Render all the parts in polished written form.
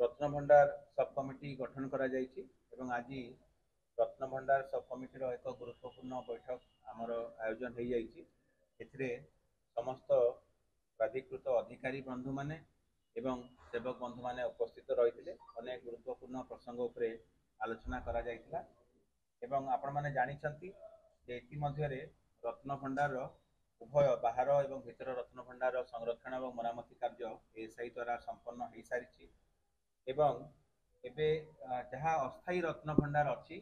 रत्नभंडार सब कमिटी गठन करा जायछि एवं आज रत्नभंडार सब कमिटी एक गुरुत्वपूर्ण बैठक आमर आयोजन हो जाइछि। एथिरे समस्त प्राधिकृत अधिकारी बंधु माने एवं सेवक बंधु माने उपस्थित रही अनेक गुरुत्वपूर्ण प्रसंग उपरे आलोचना करा जायतिला एवं आपण माने जानिछंती जे इतिमध्ये रत्नभंडार उभय बाहर एवं भीतर रत्नभंडार संरक्षण और मरामती कार्य एएसआई द्वारा संपन्न हो सारी एवं एबे जहाँ अस्थायी रत्नभंडार अच्छी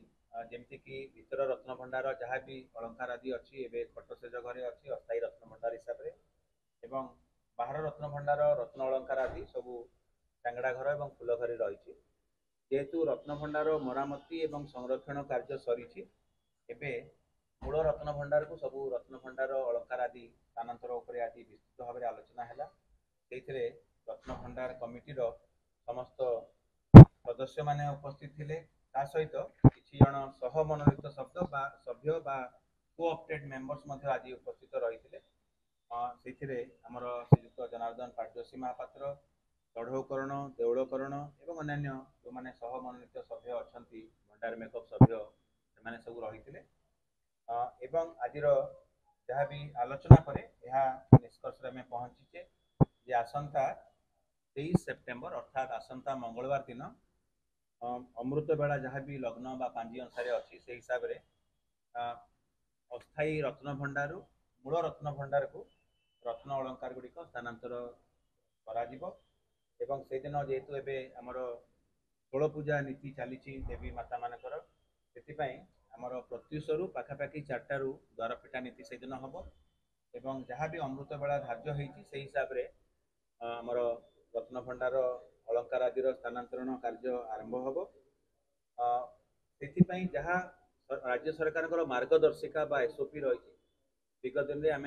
जमती कि भीतर रत्नभंडार जहाँ भी अलंकार आदि अच्छी एबे खटसेज घरे अच्छी अस्थायी रत्नभंडार हिसाब से एवं बाहर रत्नभंडार रत्न अलंकार आदि सबू टांगड़ा घर और फूल घरे रही जेहेतु रत्नभंडार मरामती एवं संरक्षण कार्य सरी एबे मूल रत्नभंडार को सबू रत्नभंडार अलंकार आदि स्थानांतर उपरे आदि विस्तृत भाव में आलोचना है। रत्नभंडार कमिटीर समस्त सदस्य माने उपस्थित थे सहित किसी जन सह मनोनीत शब्द सभ्य कोऑप्टेड मेंबर्स आज उपस्थित रही से आमर श्रीजुक्त जनार्दन पाटजोशी महापात्र चढ़ौकरण देउलकरण एवं अन्य जो मैंने सह मनोनीत सभ्य अच्छा भंडार मेकअप सभ्य से सब रही एवं आज जहाँ भी आलोचना पर यह निष्कर्ष में पहुँचीचे जे आसंता 23 सेप्टेम्बर अर्थात आसंता मंगलवार दिन अमृत बेला जहाँ भी लग्न बा पांजी अनुसार अच्छी से हिसाब से अस्थायी रत्नभंडार मूल रत्नभंडार को रत्न अलंकार गुड़िक स्थानांतर एवं से दिन जेहेतु एवं आमर षोल पूजा नीति चली देवी माता मानकर से आमर प्रत्युषरु पाखापाखि 4टारू द्वार फिटा नीति से दिन हम एवं जहाँ भी अमृत बेला धार्य होती से हिसाब से आमर रत्नभंडार अलंकार आदि स्थानांतरण कार्य आरंभ हम से जहाँ राज्य सरकार मार्गदर्शिका बा एसओपी रही विगत दिन में आम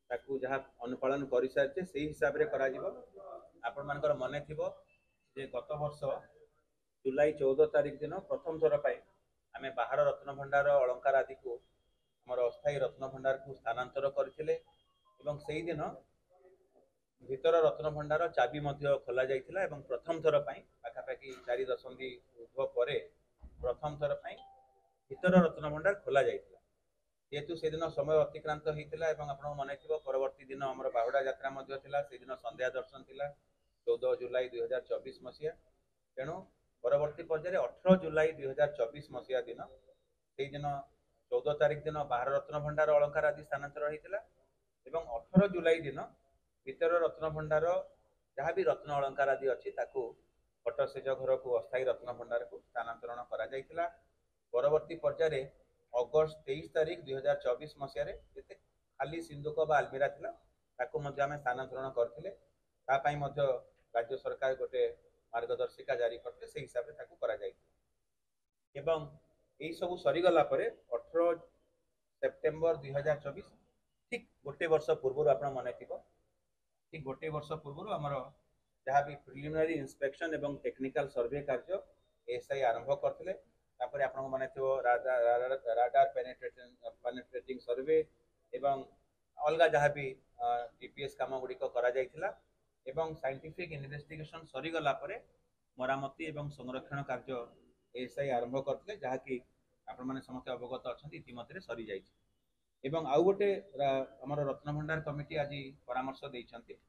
ताकू जहाँ अनुपालन कर सारी से हिसाब से आपण मानकर मन थी गत वर्ष जुलाई 14 तारीख दिन प्रथम थर पर आम बाहर रत्नभंडार अलंकार आदि को आमर अस्थायी रत्नभंडार को स्थानांतर करथिले एवं से दिन भीतर रत्नभंडार चाबी खोल जाइथिला एवं प्रथम थर पर पाखापाखि 4 दशंधि ऊर्ध्व पर प्रथम थर पर भीतर रत्नभंडार खोल जाइथिला जेहेतु से दिन समय अतिक्रांत होता है आपको मन थी परवर्ती दिन आमर बाहुड़ा यात्रा से दिन संध्या दर्शन थिला 14 जुलाई 2024 मसीहा तेणु परवर्ती पर्यायर 18 जुलाई 2024 मसीहा दिन से दिन 14 तारीख दिन बाहर रत्नभंडार अलंकार आदि स्थानांतर होता एवं 18 जुलाई दिन भीतर रत्नभंडार जहाँ भी रत्न अलंकार आदि अच्छी खटसेज घर को अस्थायी रत्नभंडार को स्थानांतरण करा जाइथिला। परवर्ती पर्यायर अगस्त 23 तारीख 2024 मसीह खाली सिंधुक बा आलमीरा थिला ताकू मध्य आमे स्थानांतरण करथिले तापाई मध्य राज्य सरकार गोटे मार्गदर्शिका जारी करते से हिसाब से करा जाइथिला एवं यही सब सरीगला 18 सेप्टेम्बर 2024 ठीक गोटे वर्ष पूर्व आप मन थी ठीक गोटे वर्ष पूर्व आमर जहाँ भी प्रिलिमिनारी इंस्पेक्शन एवं टेक्निकल सर्वे कार्य एएसआई आरंभ करते आपको मन थी राडार पेनिट्रेटिंग सर्वे एवं अलग जहाँ भी जीपीएस काम गुड़िक करा जाइथिला एवं साइंटिफिक इन्वेस्टिगेशन सरीगला मरामती एवं संरक्षण कार्य एएसआई आरंभ करते जहाँकि आपण मैंने समस्त अवगत अच्छा इतिमध्य सरी जाइए एवं आउ गोटे आमर रत्नभंडार कमिटी आज परामर्श देइछन्ति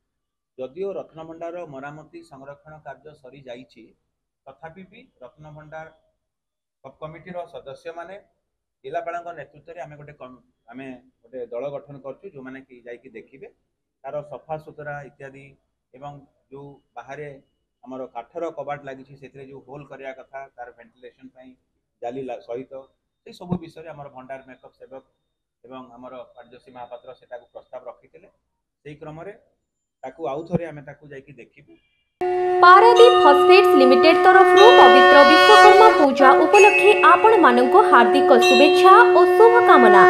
जदिओ रत्नभंडार मरामती संरक्षण कार्य सरी जाइछि तथापि भी रत्नभंडार सब कमिटीर सदस्य माने जिलापाल नेतृत्व में आम गोटे दल गठन करछु जो माने कि जाइकी देखिबे तार सफा सुतरा इत्यादि एवं जो बाहर आमर काठर कबाट लगी से जो होल करिया कथा तार वेंटिलेशन जाली सहित से सब विषय आमर भंडार मेकअप सेवक एवं आमर पाटजोशी महापात्र से प्रस्ताव रखी से क्रम आउ थे आम देखू। पारादीप फॉस्फेट्स लिमिटेड तरफ पवित्र विश्वकर्मा पूजा उपलक्षे आपण मानक हार्दिक शुभेच्छा और शुभकामना।